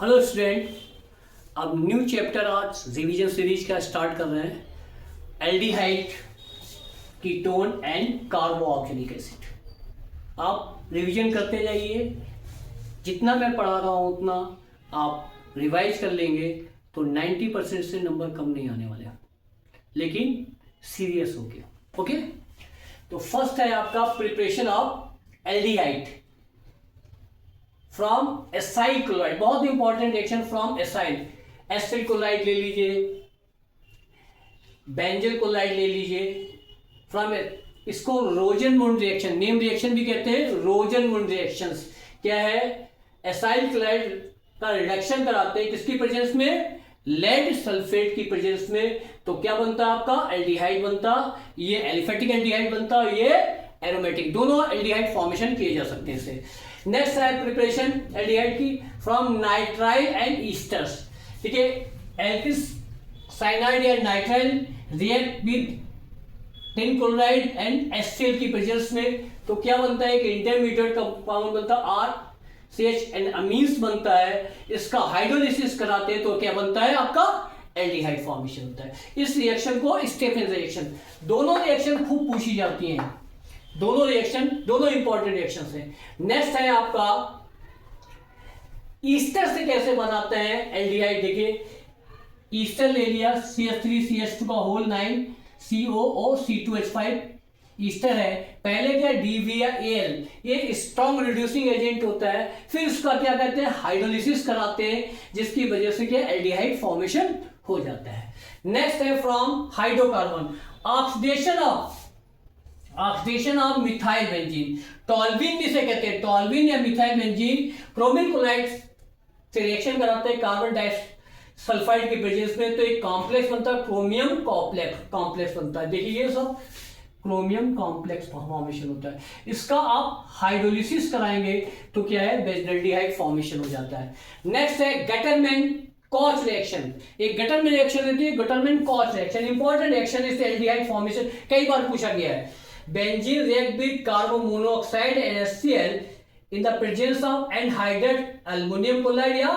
Hello student, अब new chapter आज revision series का स्टार्ट कर रहे हैं। Aldehyde, ketone and carboxylic acid. आप रिवीजन करते जाइए, जितना मैं पढ़ा रहा हूँ उतना आप रिवाइज कर लेंगे तो 90% से नंबर कम नहीं आने वाले, लेकिन सीरियस हो गया। ओके, तो फर्स्ट है आपका preparation of aldehyde from acyl chloride. बहुत important reaction from acyl. Acid chloride ले लीजिए, बेंजल क्लोराइड ले लीजिए फ्रॉम, इसको रोजनमुंड रिएक्शन, नेम रिएक्शन भी कहते हैं रोजनमुंड रिएक्शंस। क्या है? एसाइल क्लोराइड का रिडक्शन कराते हैं किसकी प्रेजेंस में? लेड सल्फेट की प्रेजेंस में। तो क्या बनता है आपका? एल्डिहाइड बनता। ये एलिफेटिक एल्डिहाइड बनता, ये एरोमेटिक, दोनों एल्डिहाइड फॉर्मेशन किए जा सकते हैं इससे। नेक्स्ट है प्रिपरेशन एल्डिहाइड की फ्रॉम नाइट्राइल एंड ईस्टर्स। ठीक है, एल्किस साइनाइड या nitrile react with tin chloride and HCL की प्रेजेंस में। तो क्या बनता है? एक इंटरमीडिएट कंपाउंड बनता है RCH एंड अमीन्स बनता है। इसका हाइड्रोलिसिस कराते हैं तो क्या बनता है आपका? एल्डिहाइड फॉर्मेशन होता है। इस रिएक्शन को स्टेफन रिएक्शन, दोनों रिएक्शन खूब पूछी जाती हैं, दोनों रिएक्शन, दोनों इंपॉर्टेंट रिएक्शन हैं। नेक्स्ट है आपका ईस्टर से कैसे बनाते हैं एल्डिहाइड। देखिए, ईस्टर ले लिया, CH3CH2 का होल 9 COO C2H5 ईस्टर है। पहले क्या? DV या AL, ये स्ट्रॉन्ग रिड्यूसिंग एजेंट होता है। फिर उसका क्या कहते हैं? हाइड्रोलिसिस कराते हैं, जिसकी वजह से क्या? एल्डिहाइड फॉर्मेशन हो जाता है। नेक्स्ट है from hydrocarbon, oxidation of methyl benzene. Toluene भी से कहते हैं, टॉल्विन या मिथाइल बेंजीन क्रोमिक क्लोराइड से रिएक्शन कराते हैं कार्बन डाइसल्फाइड की प्रेजेंस में। तो एक कॉम्प्लेक्स बनता है, क्रोमियम कॉम्प्लेक्स बनता है। देखिए ये सब क्रोमियम कॉम्प्लेक्स फॉर्मेशन होता है। इसका आप हाइड्रोलिसिस कराएंगे तो क्या है? एल्डिहाइड फॉर्मेशन हो जाता है। नेक्स्ट है गटरमैन कॉच रिएक्शन। एक गटरमैन रिएक्शन रहती है, Gattermann Koch reaction, important reaction है। एल्डिहाइड फॉर्मेशन कई बार पूछा गया है। Benzene react with carbon monoxide and HCl in the presence of anhydrate aluminium chloride या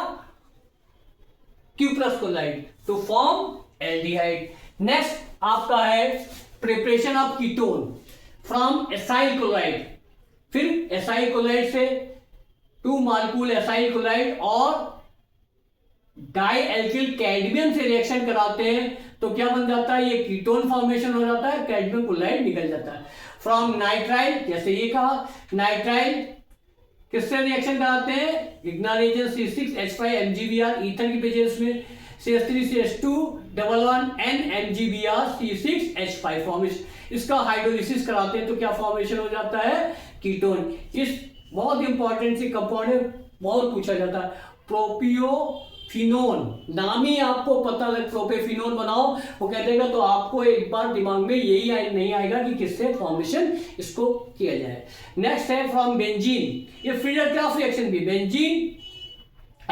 cuprous chloride to form aldehyde. Next आपका है preparation of ketone from acyl chloride. फिर एसाइल क्लोराइड से 2 मॉलिक्यूल एसाइल क्लोराइड और di alkyl cadmium से reaction कराते हैं तो क्या बन जाता है? ये कीटोन फॉर्मेशन हो जाता है, कैडमियम क्लोराइड निकल जाता है। फ्रॉम नाइट्राइल, जैसे ये कहा, नाइट्राइल किससे रिएक्शन कराते हैं? इग्नारेजन C6H5 MgBr ईथर की प्रेजेंस में, CH3CH2 11N MgBr C6H5 formation. इसका हाइड्रोलिसिस कराते हैं तो क्या फॉर्मेशन हो जाता है? कीटोन। इस बहुत इंपॉर्टेंट सी कंपाउंड है, बहुत पूछा जाता है। प्रोपियोफिनोन, नाम ही आपको पता लग, प्रोपियोफिनोन बनाओ वो कह देगा तो आपको एक बार दिमाग में यही नहीं आएगा कि किससे फॉर्मेशन इसको किया जाए। नेक्स्ट है फ्रॉम बेंजीन, ये फ्रीडरक्राफ्ट रिएक्शन भी। बेंजीन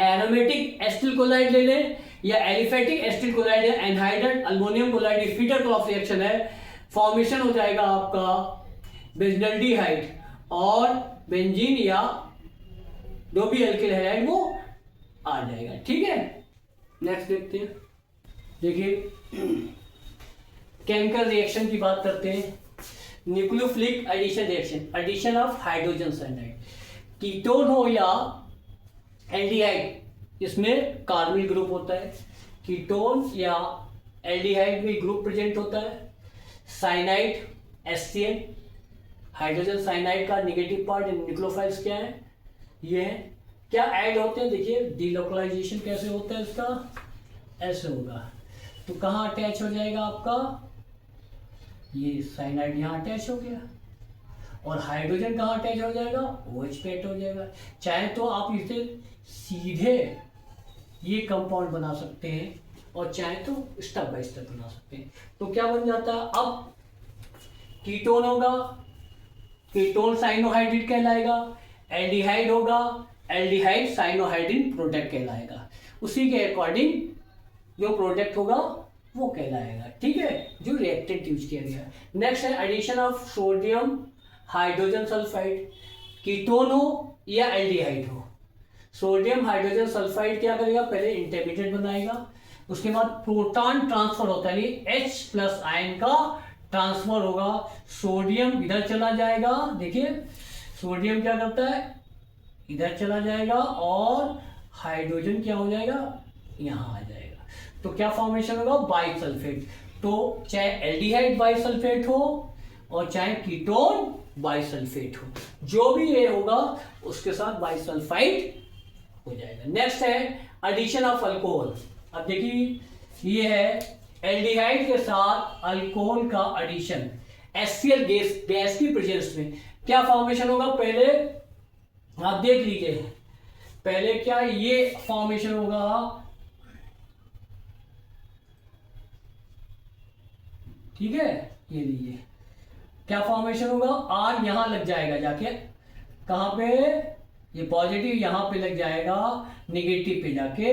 एरोमेटिक एसिटिल क्लोराइड ले लें या एलिफेटिक एसिटिल क्लोराइड या एनहाइड्रेट अल्युमिनियम क्लोराइड, फ्रीडरक्राफ्ट रिएक्शन है। फॉर्मेशन हो जाएगा आपका बेंजल्डिहाइड और बेंजीन या जो भी एल्किल हैलाइड वो आ जाएगा। ठीक है, नेक्स्ट देखते हैं। देखिए केमिकल रिएक्शन की बात करते हैं। Nucleophilic addition reaction, addition of hydrogen cyanide. Ketone हो या एल्डिहाइड, इसमें कार्बोनिल ग्रुप होता है। कीटोन या एल्डिहाइड में ग्रुप प्रेजेंट होता है। साइनाइड HCl, हाइड्रोजन साइनाइड का नेगेटिव पार्ट, न्यूक्लियोफाइल्स क्या है? ये है। क्या ऐड होते हैं? देखिए डीलोकलाइजेशन कैसे होता है इसका? ऐसे होगा तो कहाँ अटैच हो जाएगा आपका? ये साइनाइड यहाँ अटैच हो गया और हाइड्रोजन कहाँ अटैच हो जाएगा? OH पे अटैच हो जाएगा। चाहे तो आप इसे सीधे ये कंपाउंड बना सकते हैं और चाहे तो स्टेप बाय स्टेप बना सकते हैं। तो क्या बन जाता है? अब कीटोन होगा, कीटोन साइनोहाइड्रेट कहलाएगा। एल्डिहाइड होगा, एल्डिहाइड साइनोहाइड्रिन प्रोडक्ट कहलाएगा। उसी के अकॉर्डिंग जो प्रोडक्ट होगा वो कहलाएगा। ठीक है, जो रिएक्टेंट यूज किया गया। नेक्स्ट है addition of sodium hydrogen sulphide. Ketone हो या एल्डिहाइड हो, सोडियम हाइड्रोजन सल्फाइड क्या करेगा, पहले इंटरमीडिएट बनाएगा, उसके बाद प्रोटॉन ट्रांसफर होता है, यानी H+ आयन का ट्रांसफर होगा, सोडियम इधर चला जाएगा, देखिए सोडियम क्या करता है, इधर चला जाएगा और हाइड्रोजन क्या हो जाएगा, यहां आ जाएगा। तो क्या फॉर्मेशन होगा, बाइसल्फेट। तो चाहे एल्डिहाइड बाइसल्फेट हो और चाहे कीटोन बाइसल्फेट हो, जो भी ये होगा उसके साथ बाइसल्फाइड हो जाएगा। नेक्स्ट है एडिशन ऑफ अल्कोहल। अब देखिए ये है एल्डिहाइड के साथ अल्कोहल का एडिशन, HCl गैस की प्रेजेंस में क्या फॉर्मेशन होगा, पहले आप देख लीजिए, पहले क्या ये फॉर्मेशन होगा, ठीक है, ये लीजिए क्या फॉर्मेशन होगा, R यहां लग जाएगा जाके, कहां पे, ये पॉजिटिव यहां पे लग जाएगा, नेगेटिव पे जाके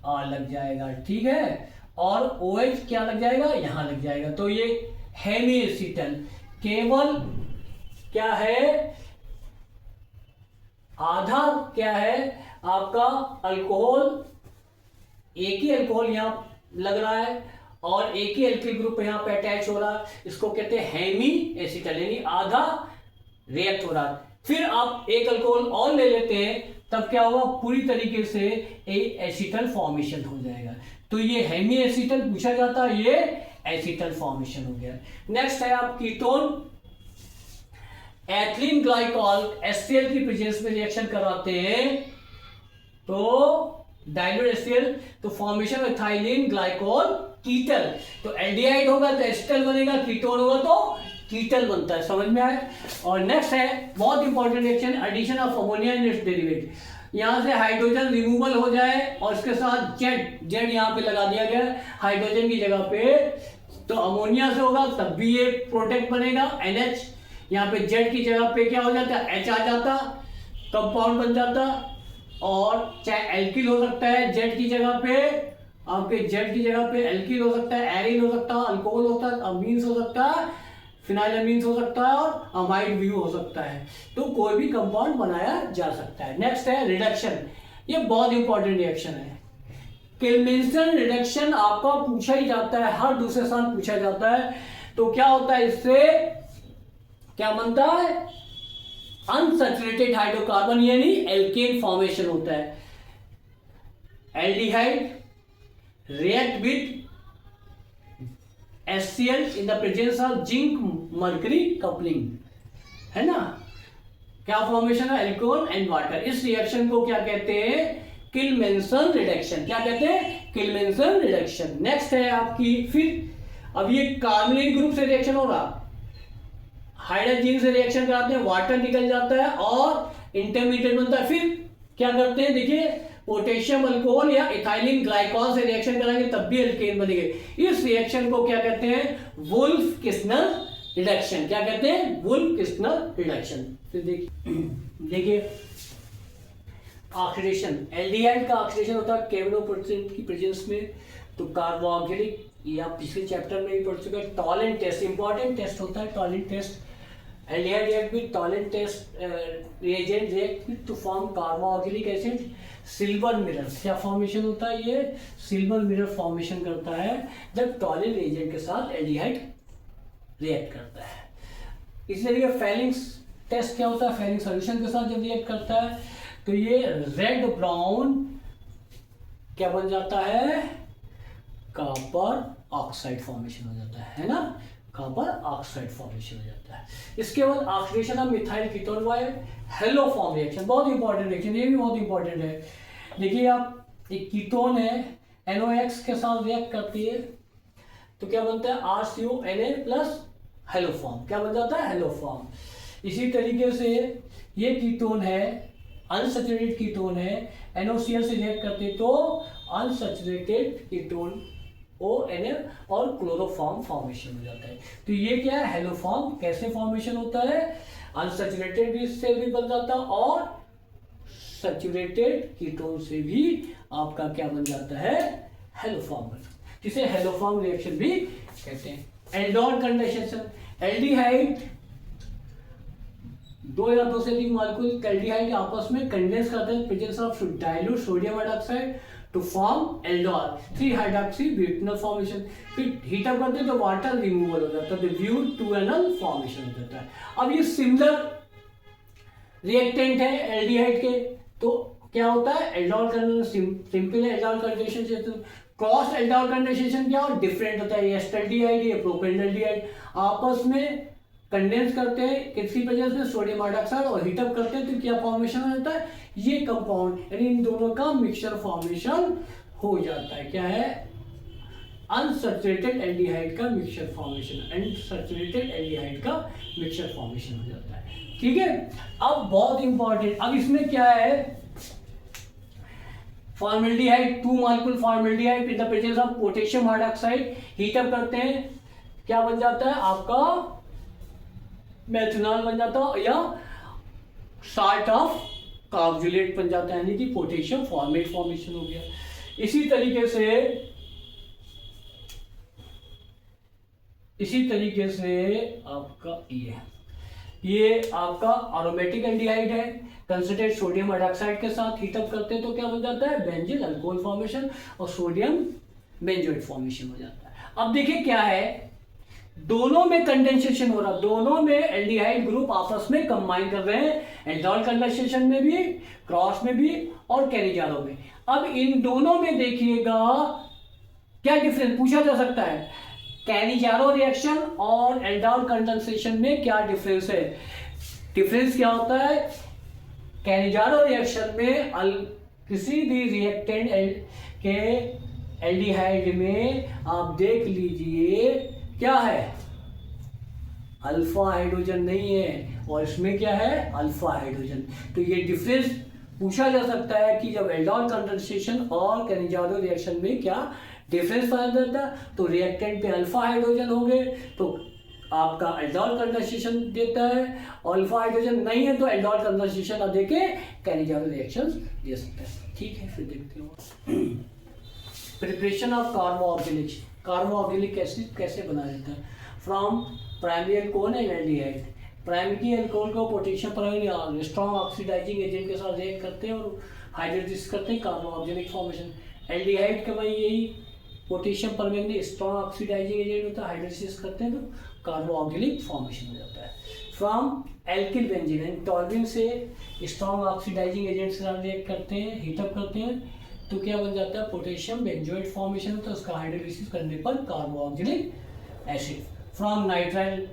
R लग जाएगा, ठीक है, और OH क्या लग जाएगा, यहां लग जाएगा। तो ये हेमी एसीटल, केवल क्या है, आधा क्या है आपका अल्कोहल, एक ही अल्कोहल यहां लग रहा है और एक ही एल्किल ग्रुप यहां पे अटैच हो रहा है, इसको कहते हैं हेमी एसीटल, यानी आधा रिएक्ट हो रहा है। फिर आप एक अल्कोहल और ले लेते हैं, तब क्या होगा, पूरी तरीके से एक एसीटल फॉर्मेशन हो जाएगा। तो ये हेमी एसीटल पूछा जाता है, ये एसीटल फॉर्मेशन हो गया। नेक्स्ट है आप कीटोन, एथिलीन ग्लाइकॉल HCl की प्रेजेंस में रिएक्शन कराते हैं तो डाइल्यूट HCl, तो फॉर्मेशन एथिलीन ग्लाइकॉल कीटल, तो एल्डिहाइड होगा तो एसिटल बनेगा, कीटोन होगा तो कीटल बनता है, समझ में आया। और नेक्स्ट है बहुत important reaction, addition of ammonia and its derivative. यहां से हाइड्रोजन रिमूवल हो जाए और इसके साथ जेड यहां पे लगा दिया गया हाइड्रोजन की जगह पे, तो अमोनिया से होगा, तब भी ये प्रोडक्ट बनेगा NH, यहाँ पे जेड की जगह पे क्या हो जाता है, H आ जाता, कंपाउंड बन जाता। और चाहे एल्किल हो सकता है जेड की जगह पे, आपके जेड की जगह पे एल्किल हो सकता है, एरिल हो सकता है, अल्कोहल होता है, अमीन्स हो सकता है, फिनाइलअमीन्स हो सकता है और अमाइड भी हो सकता है। तो कोई भी कंपाउंड बनाया जा सकता है। नेक्स्ट है रिडक्शन, ये बहुत इंपॉर्टेंट रिएक्शन है। किल्मेंसन रिडक्शन आपका पूछा ही जाता है, हर दूसरे साल पूछा जाता है। तो क्या होता है, इससे क्या बनता है, अनसैचुरेटेड हाइड्रोकार्बन यानी एल्केन फॉर्मेशन होता है। Aldehyde react with HCl in the presence of zinc mercury coupling, है ना, क्या फॉर्मेशन है, एल्कोहल एंड वाटर। इस रिएक्शन को क्या कहते हैं, किल्मेंसन रिडक्शन, क्या कहते हैं, किल्मेंसन रिडक्शन। नेक्स्ट है आपकी, फिर अब ये कार्बोनिल ग्रुप से रिएक्शन हो रहा, हाइड्रोजन से रिएक्शन कराते हैं, वाटर निकल जाता है और इंटरमीडिएट बनता है। फिर क्या करते हैं, देखिए पोटेशियम अल्कोहल या इथाइलिन ग्लाइकॉल से रिएक्शन कराएंगे तब भी एल्केन बनेंगे। इस रिएक्शन को क्या कहते हैं, वुल्फ किस्नर रिडक्शन, क्या कहते हैं, वुल्फ किस्नर रिडक्शन। फिर देखिए ऑक्सीडेशन, एल्डिहाइड का ऑक्सीडेशन होता है केमिनोप्रोटीन की प्रेजेंस में, तो कार्बोक्सिलिक, या पिछले चैप्टर में भी पढ़ चुके हैं। टॉलेंट टेस्ट, इंपॉर्टेंट टेस्ट होता है Tollens test. Aldehyde react with Tollens test reagent react to form carboxylic acid. Silver mirror, क्या फॉर्मेशन होता है, ये सिल्वर मिरर फॉर्मेशन करता है जब टॉलेंट रिएजेंट के साथ एल्डिहाइड रिएक्ट करता है। इसलिए फेलिंग्स टेस्ट क्या होता है, फेलिंग सॉल्यूशन के साथ जब रिएक्ट करता है तो ये रेड ब्राउन क्या बन जाता है, कॉपर ऑक्साइड फॉर्मेशन हो जाता है ना, कॉपर ऑक्साइड फॉर्मेशन हो जाता है। इसके बाद oxidation of methyl ketone by haloform reaction, बहुत इंपॉर्टेंट रिएक्शन, ये भी बहुत इंपॉर्टेंट है। देखिए आप, एक कीटोन है NOx के साथ रिएक्ट करती है तो क्या बनता है, RCONA प्लस हेलोफॉर्म, क्या बन जाता है, हेलोफॉर्म। इसी तरीके से ये कीटोन है, अनसैचुरेटेड कीटोन है, NOCl से रिएक्ट करते तो अनसैचुरेटेड कीटोन ONA और क्लोरोफॉर्म फॉर्मेशन हो जाता है। तो ये क्या है, हेलोफॉर्म। कैसे फॉर्मेशन होता है, अनसैचुरेटेड से भी बन जाता है और सैचुरेटेड कीटोन से भी आपका क्या बन जाता है, हेलोफॉर्म, जिसे हेलोफॉर्म रिएक्शन भी कहते हैं। एल्डोन कंडेंसेशन, एल्डिहाइड दो या दो से अधिक मॉलिक्यूल एल्डिहाइड आपस में कंडेंस करते हैं presence of dilute sodium hydroxide to form aldol 3 hydroxy butanol formation. फिर हीटअप करते हैं तो वाटर रिमूवल हो जाता है, तो ब्यूट 2NL फॉर्मेशन हो जाता है। अब ये सिमिलर रिएक्टेंट है एल्डिहाइड के, तो क्या होता है aldol condensation, simple aldol condensation. Cross aldol condensation क्या और डिफरेंट होता है, ये एस्टल्डिहाइड ये प्रोपेनल्डिहाइड आपस में कंडेंस करते हैं किसी वजह से सोडियम हाइड्रोक्साइड और हीटअप करते हैं तो क्या फॉर्मेशन हो जाता है, ये कंपाउंड यानी इन दोनों का मिक्सचर फॉर्मेशन हो जाता है। क्या है, अनसैचुरेटेड एल्डिहाइड का मिक्सचर फॉर्मेशन, अनसैचुरेटेड एल्डिहाइड का मिक्सचर फॉर्मेशन हो जाता है। ठीक है, अब बहुत इंपॉर्टेंट, अब इसमें क्या है, formaldehyde 2 molecule formaldehyde in the presence of potassium hydroxide heat up करते हैं, क्या बन जाता है आपका मेथनॉल बन जाता है या साल्ट ऑफ कार्बोक्सिलेट बन जाता है, यानी कि पोटेशियम फॉर्मेट फॉर्मेशन हो गया। इसी तरीके से आपका ये आपका एरोमेटिक एल्डिहाइड है, कंसंट्रेट सोडियम हाइड्रोक्साइड के साथ हीटअप करते हैं तो क्या बन जाता है बेंजीन अल्कोहल फॉर्मेशन और सोडियम बेंजोएट फॉर्मेशन हो जाता है। अब देखिए क्या है, दोनों में कंडेंसेशन हो रहा है, दोनों में एल्डिहाइड ग्रुप आपस में कंबाइन कर रहे हैं, एल्डोल कंडेंसेशन में भी, क्रॉस में भी और कैनिजारो में। अब इन दोनों में देखिएगा क्या डिफरेंस पूछा जा सकता है, कैनिजारो रिएक्शन और एल्डोल कंडेंसेशन में क्या डिफरेंस है। डिफरेंस क्या होता है, कैनिजारो रिएक्शन में किसी भी रिएक्टेंट के एल्डिहाइड में आप देख लीजिए क्या है, अल्फा हाइड्रोजन नहीं है और इसमें क्या है अल्फा हाइड्रोजन। तो ये डिफरेंस पूछा जा सकता है कि जब एल्डोल कंडेंसेशन और कैनिजारो रिएक्शन में क्या डिफरेंस पाया जाता है, तो रिएक्टेंट पे अल्फा हाइड्रोजन होंगे तो आपका एल्डोल कंडेंसेशन देता है, और अल्फा हाइड्रोजन नहीं है तो एल्डोल कंडेंसेशन ना देके कैनिजारो रिएक्शन दे सकता है। ठीक है, फिर देखते हो प्रिपरेशन ऑफ कार्बोक्सिलिक एसिड कैसे बनाया जाता है from primary alcohol and aldehyde. Primary alcohol को potassium permanganate strong oxidising agent के साथ रिएक्ट करते हैं और हाइड्रोलाइसिस करते हैं, कार्बोक्सिलिक फॉर्मेशन। एल्डिहाइड का भाई यही potassium permanganate strong oxidising agent होता है, हाइड्रोलाइसिस करते हैं तो कार्बोक्सिलिक फॉर्मेशन हो जाता है। From alkyl benzene and toluene से स्ट्रॉन्ग ऑक्सीडाइजिंग एजेंट के साथ रिएक्ट करते हैं, हीटअप करते हैं तो क्या बन जाता है पोटेशियम बेंजोएट फॉर्मेशन होता है, उसका हाइड्रोलाइसिस करने पर carboxylic acid. From nitrile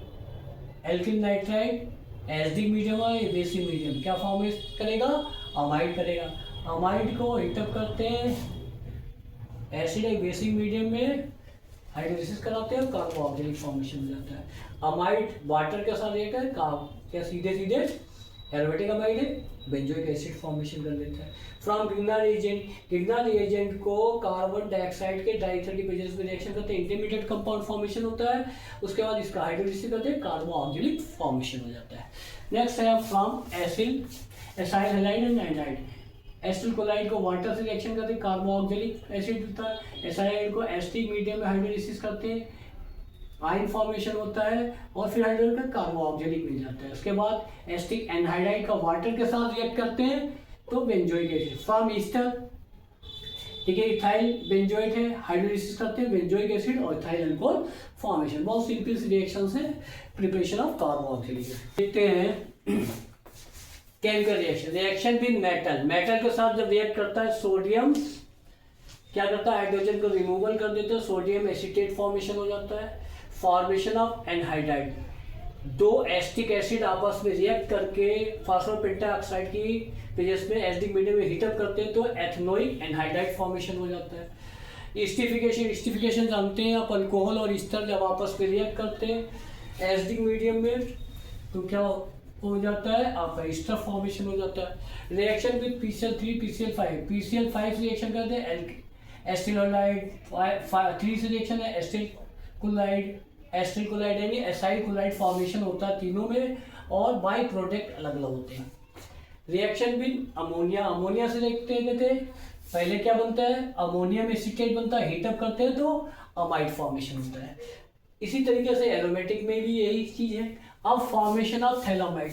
alkyl nitride acidic medium है, बेसिक मीडियम क्या फॉर्म करेगा, अमाइड करेगा। अमाइड को हीटअप करते हैं एसिड एक बेसिक मीडियम में हाइड्रोलाइसिस कराते हैं और कार्बोक्सिलिक फॉर्मेशन हो जाता है। अमाइड वाटर के साथ रिएक्ट है, क्या सीधे एरोमेटिक अमाइड है, बेंजोइक एसिड फॉर्मेशन कर लेता है। फ्रॉम गिग्नर एजेंट को कार्बन डाइऑक्साइड के डाइथर्टी पेजेस में रिएक्शन करते हैं, इंटरमीडिएट कंपाउंड फॉर्मेशन होता है, उसके बाद इसका हाइड्रोलाइसिस करते हैं, कार्बोक्सिलिक फॉर्मेशन हो जाता है। नेक्स्ट है from acyl halide and aldehyde. Acetyl chloride को वाटर से रिएक्शन करते हैं, कार्बोक्सिलिक एसिड होता है। एसाइड को एसिटिक मीडियम में हाइड्रोलाइसिस करते हैं, आयन फॉर्मेशन होता है और फिर हाइड्रोजन का कार्बोक्सिलिक मिल जाता है। उसके बाद एसिटिक एनहाइड्राइड का वाटर के साथ रिएक्ट करते हैं तो बेंजोइक एसिड। फ्रॉम ईस्टर ठीक है, इथाइल बेंजोइट है, हाइड्रोलाइसिस करते हैं बेंजोइक एसिड और इथाइल अल्कोहल फॉर्मेशन। बहुत सिंपल सी रिएक्शन है प्रिपरेशन ऑफ कार्बोक्सिलिक। देखते हैं केमिकल रिएक्शन विद मेटल के साथ जब रिएक्ट करता है सोडियम क्या करता है, हाइड्रोजन को रिमूवल कर देता है, सोडियम एसीटेट फॉर्मेशन हो जाता है। फॉर्मेशन ऑफ एनहाइड्राइड, दो एसिटिक एसिड आपस में रिएक्ट करके फॉस्फोपेंटाऑक्साइड की वजह में एसिडिक मीडियम में हीटअप करते हैं तो एथनोइक एनहाइड्राइड फॉर्मेशन हो जाता है। एस्टिफिकेशन जानते हैं आप, अल्कोहल और ईस्टर जब आपस में रिएक्ट करते हैं एसिडिक मीडियम में तो क्या हो जाता है आपका ईस्टर फॉर्मेशन हो जाता है। Reaction with PCl3 PCl5, PCl5 reaction करते हैं एस्टिलोलाइड, 3 से रिएक्शन है एस्टिल कोलाइड यानी एसाइल कोलाइड फॉर्मेशन होता है तीनों में और बाई प्रोडक्ट अलग अलग होते हैं। रिएक्शन विद अमोनिया से देखते थे, पहले क्या बनता है अमोनियम एसीटेट बनता है, हीटअप करते हैं तो अमाइड फॉर्मेशन होता है। इसी तरीके से एरोमेटिक में भी यही चीज है। अब फॉर्मेशन ऑफ थैलामाइड,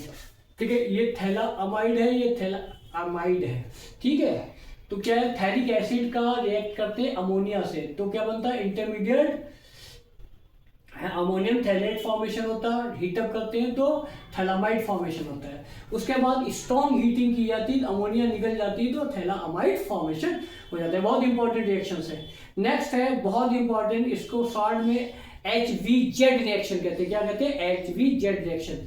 ठीक है, ये थैलामाइड है, ये थैलामाइड है, ठीक है। तो क्या है, थैलिक एसिड का रिएक्ट करते हैं अमोनिया से, तो क्या बनता है, इंटरमीडिएट अमोनियम थैलेट फॉर्मेशन होता है, हीटअप करते हैं तो थैलामाइड फॉर्मेशन होता है। उसके बाद स्ट्रॉन्ग हीटिंग की जाती है, अमोनिया निकल जाती है तो थैलामाइड फॉर्मेशन हो जाता है। बहुत इंपॉर्टेंट रिएक्शन है। नेक्स्ट है बहुत इंपॉर्टेंट, इसको शॉर्ट में HVZ रिएक्शन कहते हैं। क्या कहते हैं, HVZ रिएक्शन।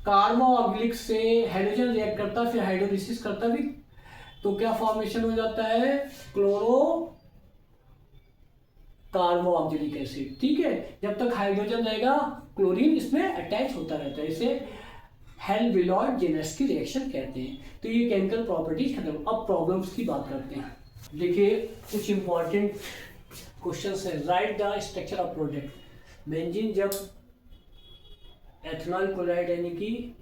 कार्बोक्सिलिक से हाइड्रोजन रिएक्ट करता है, फिर हाइड्रोलिसिस करता है, तो क्या फॉर्मेशन हो जाता है, क्लोरो कार्बोक्सिलिक एसिड, ठीक है। जब तक हाइड्रोजन रहेगा क्लोरीन इसमें अटैच होता रहता है, इसे हेल-विलॉर्ड-जेनेस्की रिएक्शन कहते हैं। तो ये केमिकल प्रॉपर्टीज खत्म। अब प्रॉब्लम्स की बात करते हैं। देखिए कुछ इंपॉर्टेंट क्वेश्चंस है। Right the structure of product. Benzene जब एथेनॉल क्लोराइड यानी कि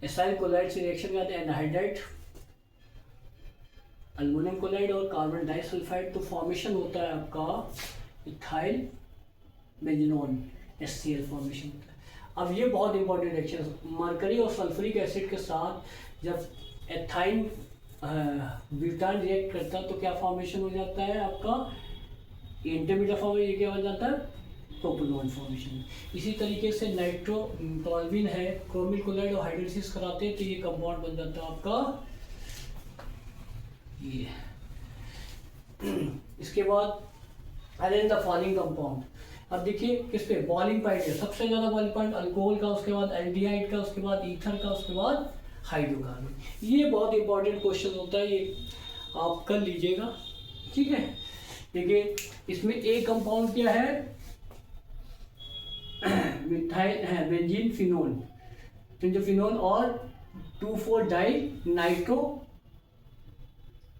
एसाइल क्लोराइड से रिएक्शन करते हैं, एनहाइड्राइड अल्मोनियम क्लोराइड और कार्बन डाइसल्फाइड, तो फॉर्मेशन होता है आपका इथाइल बेंजीनोन, HCl फॉर्मेशन होता है। अब ये बहुत इंपॉर्टेंट रिएक्शन है। मरकरी और सल्फ्यूरिक एसिड के साथ जब एथाइन ब्यूटान रिएक्ट करता है तो क्या फॉर्मेशन हो जाता है आपका, इंटरमीडिएट फॉर्मेशन, ये क्या हो जाता है, प्रोपेनॉन फॉर्मेशन। इसी तरीके से नाइट्रोटॉल्विन है, क्रोमिल क्लोराइड और हाइड्रोलिसिस कराते हैं तो ये कंपाउंड बन जाता है आपका ये। इसके बाद अरेंज द फॉलोइंग कंपाउंड। अब देखिए किस पे बॉइलिंग पॉइंट है, सबसे ज़्यादा बॉइलिंग पॉइंट अल्कोहल का, उसके बाद एल्डिहाइड का, उसके बाद ईथर का, उसके बाद हाइड्रोकार्बन। ये बहुत इंपॉर्टेंट क्वेश्चन होता है, ये आप कर लीजिएगा, ठीक है। देखिए इसमें एक कंपाउंड क्या है, मिथाइल है बेंजीन फिनोल, फिनोल और 2,4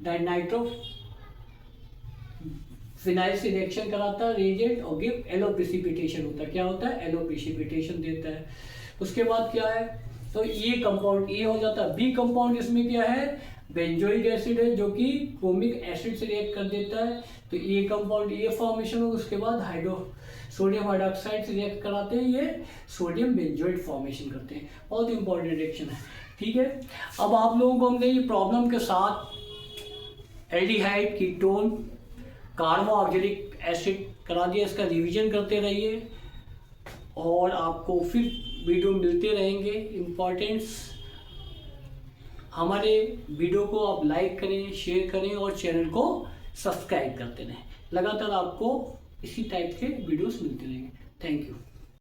डाइनाइट्रो फिनाइल से रिएक्शन कराता है रिएजेंट और गिव एलो प्रेसिपिटेशन होता है। क्या होता है, एलो प्रेसिपिटेशन देता है। उसके बाद क्या है, तो ये कंपाउंड ए हो जाता है। बी कंपाउंड इसमें क्या है, बेंजोइक एसिड है जो कि क्रोमिक एसिड से रिएक्ट कर देता है, तो ये कंपाउंड ये फॉर्मेशन होगा। उसके बाद सोडियम हाइड्रोक्साइड से रिएक्ट कराते हैं, ये सोडियम बेंजोइट फॉर्मेशन करते हैं। बहुत इंपॉर्टेंट रिएक्शन है, ठीक है। अब आप लोगों को हमने ये प्रॉब्लम के साथ एल्डिहाइड, कीटोन, कार्बोक्सिलिक एसिड करा दिया, इसका रिवीजन करते रहिए और आपको फिर वीडियो मिलते रहेंगे। इम्पॉर्टेंट्स हमारे वीडियो को आप लाइक करें, शेयर करें और चैनल को सब्सक्राइब करते रहें। लगातार आपको इसी टाइप के वीडियोस मिलते रहेंगे। Thank you.